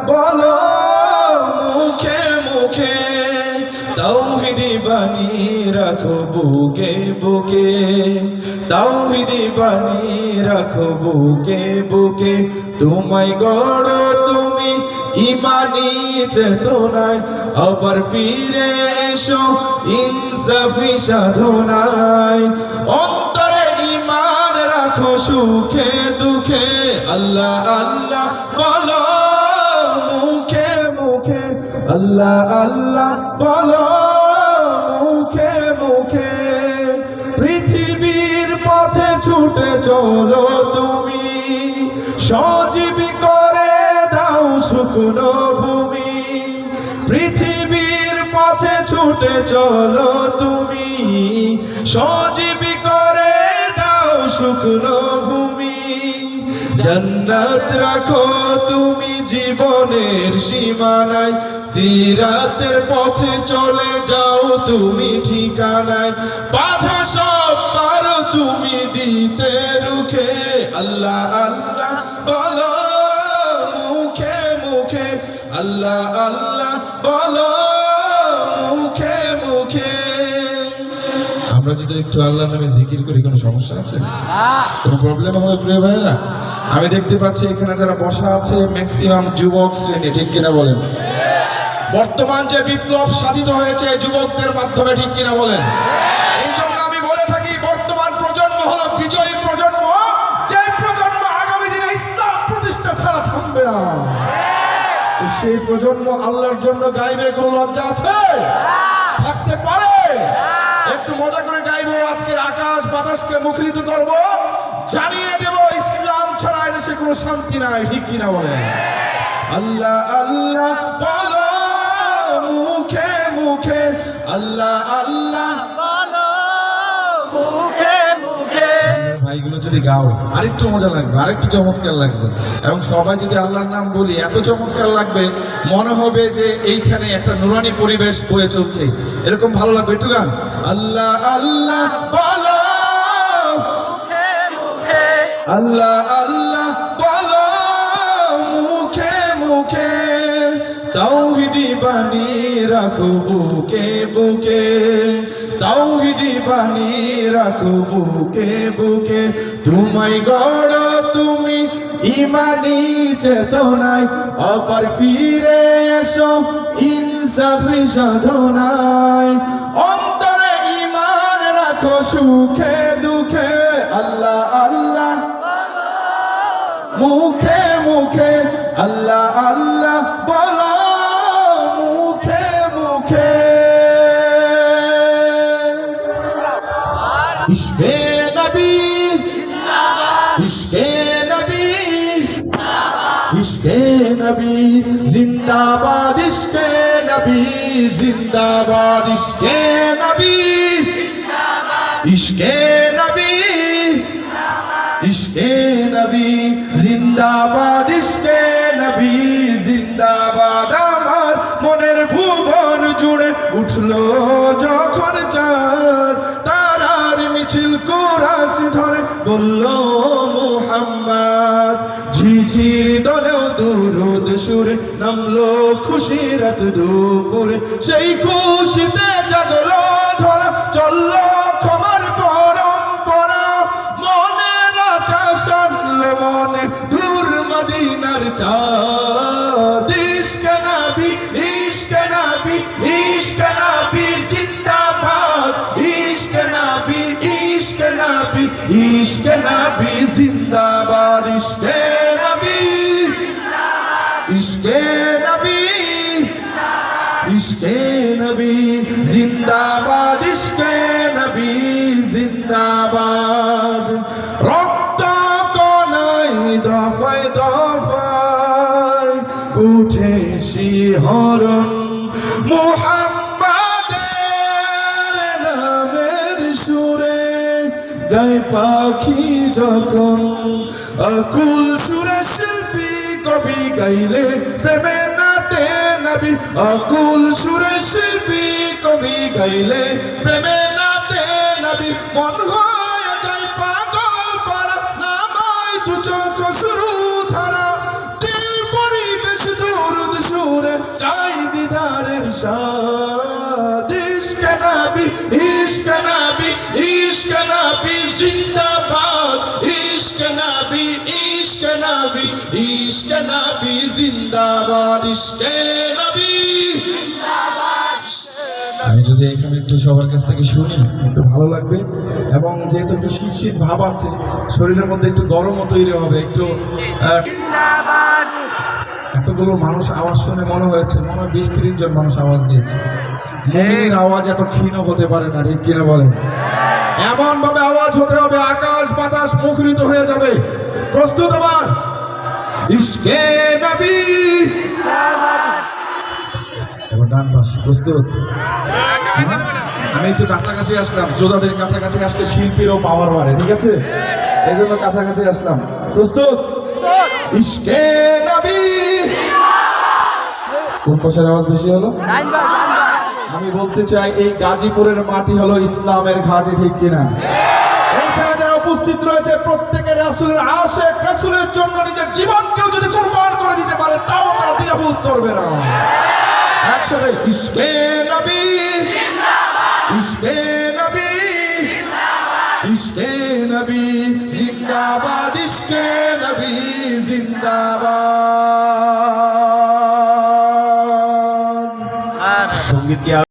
বলো মুখে মুখে, তাওহীদি বাণী রাখো বুকে বুকে, তাওহীদি বাণী রাখো বুকে বুকে। তোমায় গড়ো তুমি ইমানি চেতনায়, আবার ফিরে এসো ইনসাফি সাধনায়। অন্তরে ঈমান রাখো সুখে দুঃখে, আল্লাহ আল্লাহ বলো মুখে মুখে, আল্লাহ আল্লাহ বলো মুখে মুখে। পৃথিবীর পথে ছুটে চলো তুমি, সজীবী করে দাও শুকনো ভূমি। পৃথিবীর পথে ছুটে চলো তুমি, সজীবী করে দাও শুকনো ভূমি। জান্নাত রাখো তুমি জীবনের সীমানায়, সিরাতের পথে চলে যাও তুমি ঠিকানায়। বাধা সব পারো তুমি দিতে রুখে, আল্লাহ আল্লাহ বলো মুখে মুখে, আল্লাহ আল্লাহ বলো মুখে মুখে। আমরা যদি একটু আল্লাহর নামে জিকির করি কোনো সমস্যা আছে? কোনো প্রবলেম হবে প্রিয় ভাইরা? আমি দেখতে পাচ্ছি এখানে যারা বসা আছে ম্যাক্সিমাম যুবক শ্রেণী, ঠিক কিনা বলেন? বর্তমান যে বিপ্লব সাধিত হয়েছে যুবকদের মাধ্যমে, ঠিক কিনা বলেন? এই জন্য আমি বলে থাকি বর্তমান প্রজন্ম হলো বিজয়ী প্রজন্ম, যে প্রজন্ম আগামী দিনে ইসলাম প্রতিষ্ঠা ছাড়া থামবে না। সেই প্রজন্ম আল্লাহর জন্য গাইবে, কোনো লজ্জা আছে? থাকতে পারে? একটু মজা করে গাইবো, আজকের আকাশ বাতাসকে মুখরিত করব, জানিয়ে দেব ইসলাম ছাড়া এদেশে কোনো শান্তি নাই, ঠিক কিনা বলেন? আল্লাহ আল্লাহ বলো মুখে মুখে, আল্লাহ আল্লাহ বলো মুখে মুখে। ভাইগুলো যদি গাও আরেকটু মজা লাগবে, আরেকটু চমৎকার লাগবে, এবং সবাই যদি আল্লাহর নাম বলি এত চমৎকার লাগবে, মনে হবে যে এইখানে একটা নুরানি পরিবেশ বয়ে চলছে, এরকম ভালো লাগবে। একটু গান, আল্লাহ আল্লাহ বলো মুখে মুখে, আল্লাহ আল্লাহ বলো মুখে মুখে। তাওহীদি বাণী রাখো বুকে বুকে, তাওহীদি বাণী রাখো বুকে বুকে। তোমায় গড়ো তুমি ইমানি চেতনায়, আবার ফিরে এসো ইনসাফি সাধনায়। অন্তরে ঈমান রাখো সুখে দুঃখে, আল্লাহ আল্লাহ মুখে মুখে, আল্লাহ আল্লাহ বলো মুখে মুখে। ইশকে নবী ইশকে নবী ইশকে নবী জিন্দাবাদ, ইশকে নবী জিন্দাবাদ, ইশকে নবী ইশকে নবী ইশকে নবী জিন্দাবাদ, ইশকে নবী জিন্দাবাদ। আমার মনের ভুবন জুড়ে উঠলো যখন চাঁদ, তারার মিছিল কুরাসি ধরে বলল মুহাম্মদ। ঝিঝির দলেও দুরুদ সুরে নামলো খুশিরাত দুপুরে, সেই খুশিতে জাগলো ধরা চললো ক্ষমার পরম্পরা। মনের আকাশ আনলো মনে দূর মদিনার চাঁদ, ইশকে নবী ইশকে নবী ইশকে নবী জিন্দাবাদ, ইশকে নবী ইশকে নবী ইশকে নবী জিন্দাবাদ, ইশকে নবী ইশকে নবী ইশকে নবী জিন্দাবাদ, ইশকে নবী জিন্দাবাদ। রক্ত কণায় দফায় দফায় উঠে শিহরণ, মুহাম্মাদের নামের সুরে গায় পাখি যখন। আকুল সুরে শিল্পী কবি গাইলে প্রেমে নাটে নবী, আকুল সুরে শিল্পী কবি গাইলে প্রেমে নাটে নবী। মন হয়ে যায় পাগল পারা, নামায় দু চোখ শুরু ধারা, দিল পরিবেশ দু ইশকে নবী জিন্দাবাদ, ইশকে নবী। আমি যদি এখানে একটু সবার কাছ থেকে শুনি একটু ভালো লাগবে, এবং যেহেতু একটু শীত শীত ভাব আছে শরীরের মধ্যে একটু গরমও তৈরি হবে একটু। এতগুলো মানুষ আওয়াজ শুনে মনে হয় 20-30 জন মানুষ আওয়াজ দিয়েছে। মুমিনের আওয়াজ এত ক্ষীণ হতে পারে না, ঠিক কিনা বলেন? এমন ভাবে আওয়াজ হতে হবে আকাশ বাতাস মুখরিত হয়ে যাবে। প্রস্তুত আমার? ইশকে নবী। এবার ডান পাশ প্রস্তুত। আমি একটু কাছাকাছি আসলাম, শ্রোতাদের কাছাকাছি আসলে শিল্পীরও পাওয়ার বাড়ে, ঠিক আছে? এই জন্য কাছাকাছি আসলাম। প্রস্তুত? ইশকে নবী। কোন পাশের আওয়াজ বেশি হলো? আমি বলতে চাই এই গাজীপুরের মাটি হলো ইসলামের ঘাঁটি, ঠিক কিনা? এইখানে যারা উপস্থিত রয়েছে প্রত্যেকের রাসূলের আশিক, রাসূলের জন্য নিজের জীবনকেও যদি কুরবান করে দিতে পারে তাও তারা দ্বিধাবোধ করবে না। একসাথে ইশকে নবী জিন্দাবাদ, ইশকে নবী জিন্দাবাদ, ইশকে নবী জিন্দাবাদ, ইশকে নবী জিন্দাবাদ। সঙ্গীত কি